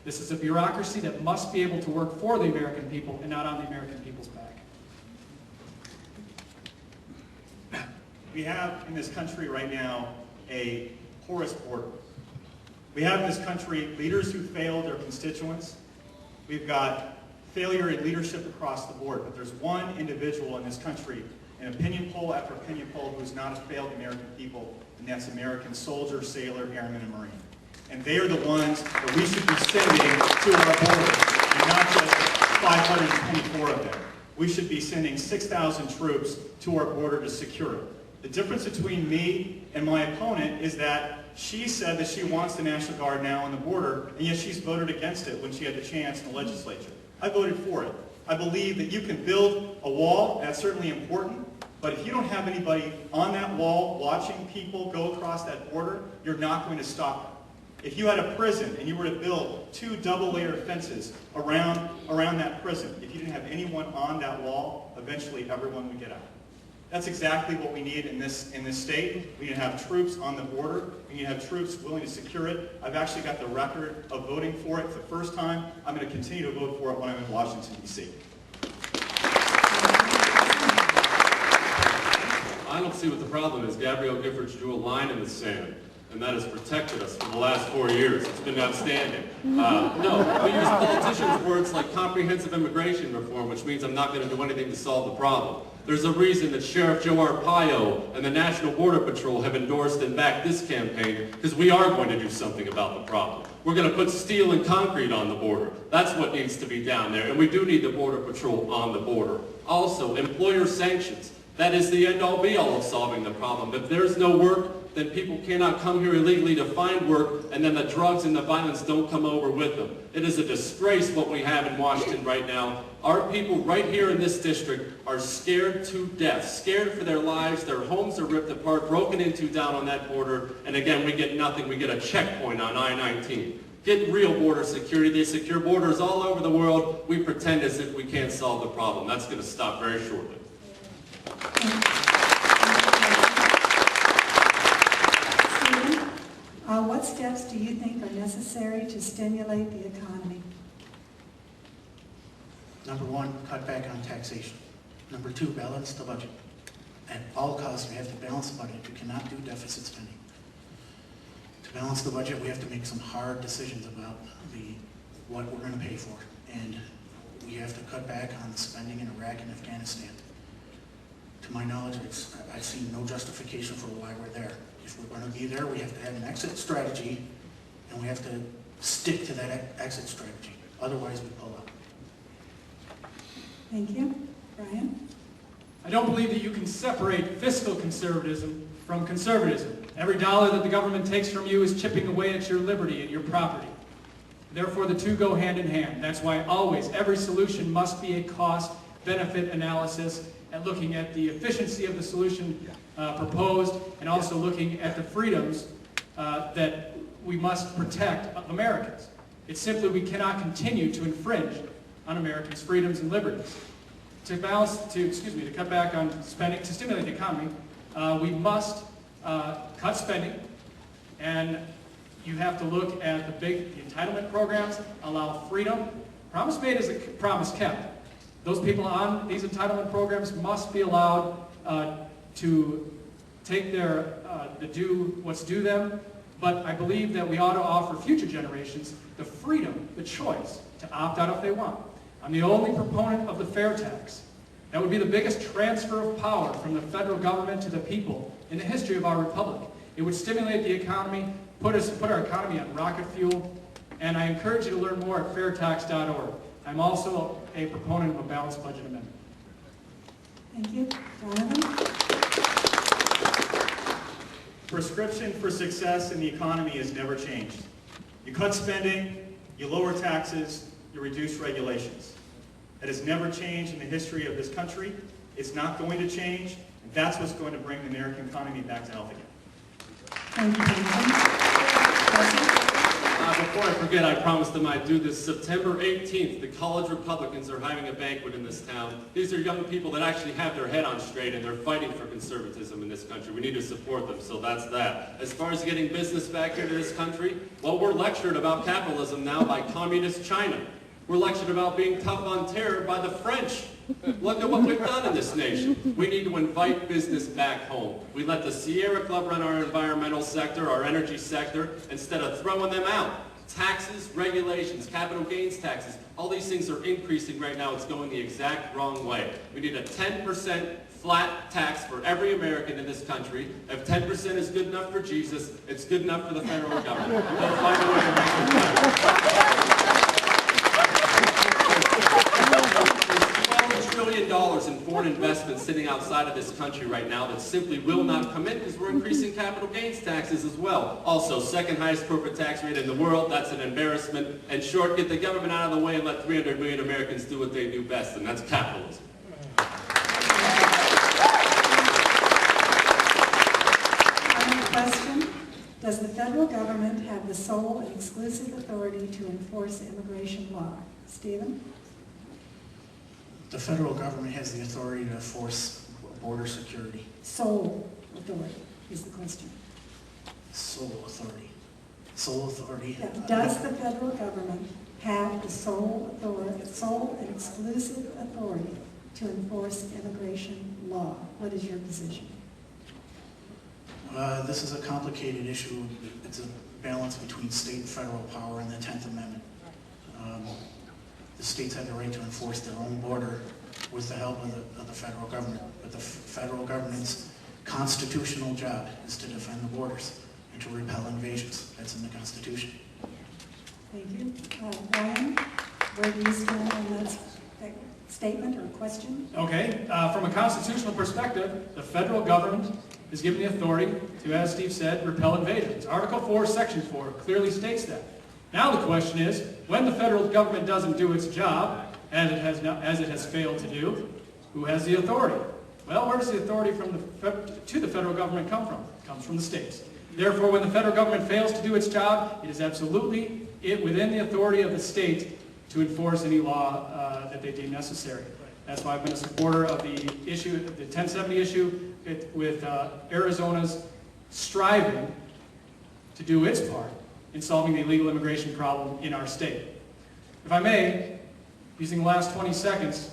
This is a bureaucracy that must be able to work for the American people and not on the American people's back. We have in this country right now a porous border. We have in this country leaders who failed their constituents. We've got failure in leadership across the board, but there's one individual in this country, an opinion poll after opinion poll, who's not failed the American people, and that's American soldier, sailor, airman, and Marine. And they are the ones that we should be sending to our border, and not just 524 of them. We should be sending 6,000 troops to our border to secure it. The difference between me and my opponent is that she said that she wants the National Guard now on the border, and yet she's voted against it when she had the chance in the legislature. I voted for it. I believe that you can build a wall, that's certainly important, but if you don't have anybody on that wall watching people go across that border, you're not going to stop them. If you had a prison and you were to build 2 double-layered fences around that prison, if you didn't have anyone on that wall, eventually everyone would get out. That's exactly what we need in this state. We need to have troops on the border. We need to have troops willing to secure it. I've actually got the record of voting for it for the first time. I'm going to continue to vote for it when I'm in Washington, D.C. I don't see what the problem is. Gabrielle Giffords drew a line in the sand, and that has protected us for the last 4 years. It's been outstanding. No, we use politicians' words like comprehensive immigration reform, which means I'm not going to do anything to solve the problem. There's a reason that Sheriff Joe Arpaio and the National Border Patrol have endorsed and backed this campaign, because we are going to do something about the problem. We're going to put steel and concrete on the border. That's what needs to be down there, and we do need the Border Patrol on the border. Also, employer sanctions. That is the end-all be-all of solving the problem. If there's no work, then people cannot come here illegally to find work, and then the drugs and the violence don't come over with them. It is a disgrace what we have in Washington right now. Our people right here in this district are scared to death, scared for their lives. Their homes are ripped apart, broken into down on that border, and again, we get nothing. We get a checkpoint on I-19. Get real border security. They secure borders all over the world. We pretend as if we can't solve the problem. That's going to stop very shortly. What steps do you think are necessary to stimulate the economy? Number 1, cut back on taxation. Number 2, balance the budget. At all costs, we have to balance the budget. We cannot do deficit spending. To balance the budget, we have to make some hard decisions about what we're going to pay for. And we have to cut back on the spending in Iraq and Afghanistan. To my knowledge, I've seen no justification for why we're there. If we're going to be there, we have to have an exit strategy, and we have to stick to that exit strategy. Otherwise, we pull out. Thank you. Brian? I don't believe that you can separate fiscal conservatism from conservatism. Every dollar that the government takes from you is chipping away at your liberty and your property. Therefore, the two go hand in hand. That's why always, every solution must be a cost-benefit analysis and looking at the efficiency of the solution proposed, and also looking at the freedoms that we must protect of Americans. It's simply we cannot continue to infringe on Americans' freedoms and liberties. To cut back on spending, to stimulate the economy, we must cut spending, and you have to look at the entitlement programs, allow freedom. Promise made is a promise kept. Those people on these entitlement programs must be allowed to take what's due them, but I believe that we ought to offer future generations the freedom, the choice to opt out if they want. I'm the only proponent of the fair tax. That would be the biggest transfer of power from the federal government to the people in the history of our republic. It would stimulate the economy, put our economy on rocket fuel, and I encourage you to learn more at fairtax.org. I'm also a proponent of a balanced budget amendment. Thank you. Donovan? Prescription for success in the economy has never changed. You cut spending, you lower taxes, you reduce regulations. That has never changed in the history of this country. It's not going to change, and that's what's going to bring the American economy back to health again. Thank you, Donovan. before I forget, I promised them I'd do this. September 18th, the College Republicans are having a banquet in this town. These are young people that actually have their head on straight, and they're fighting for conservatism in this country. We need to support them, so that's that. As far as getting business back here to this country, well, we're lectured about capitalism now by communist China. We're lectured about being tough on terror by the French. Look at what we've done in this nation. We need to invite business back home. We let the Sierra Club run our environmental sector, our energy sector, instead of throwing them out. Taxes, regulations, capital gains taxes, all these things are increasing right now. It's going the exact wrong way. We need a 10% flat tax for every American in this country. If 10% is good enough for Jesus, it's good enough for the federal government. They'll find a way to make it better. $12 trillion in foreign investment sitting outside of this country right now that simply will not come in because we're increasing capital gains taxes as well. Also, second highest corporate tax rate in the world. That's an embarrassment. And short, get the government out of the way and let 300 million Americans do what they do best, and that's capitalism. Final question. Does the federal government have the sole and exclusive authority to enforce immigration law? Stephen? The federal government has the authority to enforce border security. Sole authority is the question. Sole authority. Sole authority. Yeah. Does the federal government have the sole and exclusive authority to enforce immigration law? What is your position? This is a complicated issue. It's a balance between state and federal power and the 10th Amendment. The states have the right to enforce their own border with the help of the federal government. But the federal government's constitutional job is to defend the borders and to repel invasions. That's in the Constitution. Thank you. Ryan, where do you stand on that statement or question? Okay, from a constitutional perspective, the federal government is given the authority to, as Steve said, repel invasions. Article 4, Section 4 clearly states that. Now the question is, when the federal government doesn't do its job, as it has failed to do, who has the authority? Well, where does the authority to the federal government come from? It comes from the states. Therefore, when the federal government fails to do its job, it is absolutely within the authority of the state to enforce any law that they deem necessary. That's why I've been a supporter of the 1070 issue, with Arizona's striving to do its part in solving the illegal immigration problem in our state. If I may, using the last 20 seconds,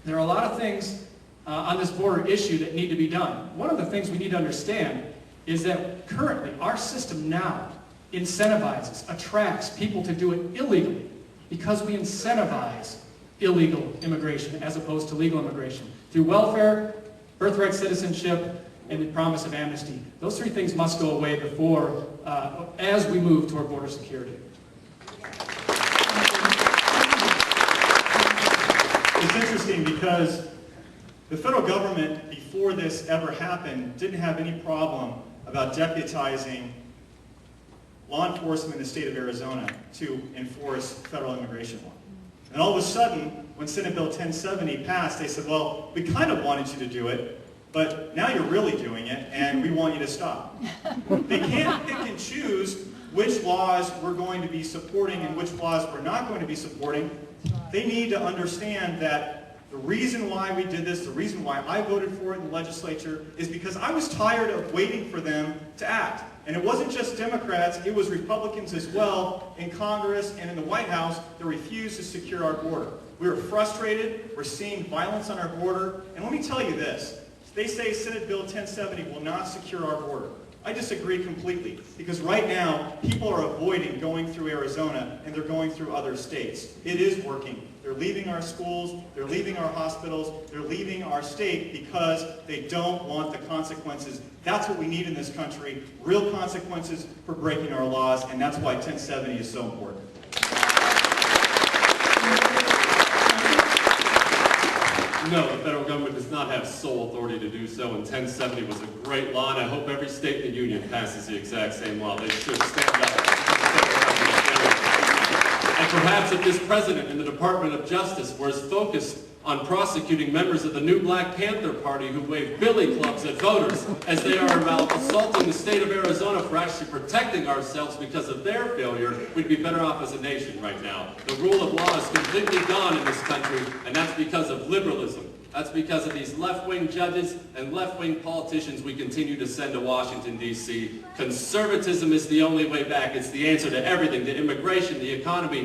there are a lot of things on this border issue that need to be done. One of the things we need to understand is that currently our system now incentivizes, attracts people to do it illegally because we incentivize illegal immigration as opposed to legal immigration through welfare, birthright citizenship, and the promise of amnesty. Those three things must go away before, as we move toward border security. It's interesting because the federal government, before this ever happened, didn't have any problem about deputizing law enforcement in the state of Arizona to enforce federal immigration law. And all of a sudden, when Senate Bill 1070 passed, they said, well, we kind of wanted you to do it, but now you're really doing it, and we want you to stop. They can't pick and choose which laws we're going to be supporting and which laws we're not going to be supporting. They need to understand that the reason why we did this, the reason why I voted for it in the legislature, is because I was tired of waiting for them to act. And it wasn't just Democrats, it was Republicans as well in Congress and in the White House that refused to secure our border. We were frustrated, we're seeing violence on our border, and let me tell you this. They say Senate Bill 1070 will not secure our border. I disagree completely, because right now, people are avoiding going through Arizona, and they're going through other states. It is working. They're leaving our schools, they're leaving our hospitals, they're leaving our state because they don't want the consequences. That's what we need in this country, real consequences for breaking our laws, and that's why 1070 is so important. No, the federal government does not have sole authority to do so, and 1070 was a great law, and I hope every state in the union passes the exact same law. They should stand up. And perhaps if this president and the Department of Justice were as focused on prosecuting members of the new Black Panther Party who wave billy clubs at voters as they are about assaulting the state of Arizona for actually protecting ourselves because of their failure, we'd be better off as a nation right now. The rule of law is completely gone in this country, and that's because of liberalism. That's because of these left-wing judges and left-wing politicians we continue to send to Washington, D.C. Conservatism is the only way back. It's the answer to everything, to immigration, the economy,